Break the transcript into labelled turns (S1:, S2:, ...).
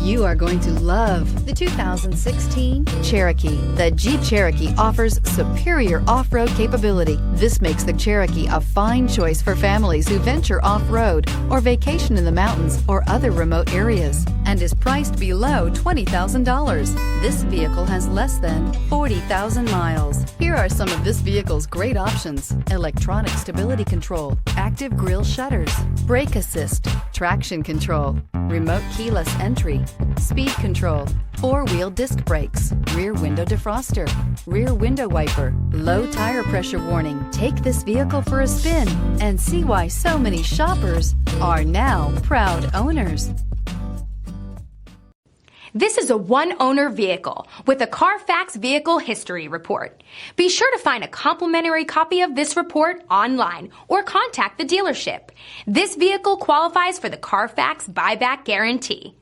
S1: You are going to love the 2016 Cherokee. The Jeep Cherokee offers superior off-road capability. This makes the Cherokee a fine choice for families who venture off-road or vacation in the mountains or other remote areas, and is priced below $20,000. This vehicle has less than 40,000 miles. Here are some of this vehicle's great options: electronic stability control, active grille shutters, brake assist, traction control, remote keyless entry, speed control, four-wheel disc brakes, rear window defroster, rear window wiper, low tire pressure warning. Take this vehicle for a spin and see why so many shoppers are now proud owners.
S2: This is a one-owner vehicle with a CARFAX Vehicle History Report. Be sure to find a complimentary copy of this report online or contact the dealership. This vehicle qualifies for the CARFAX Buyback Guarantee.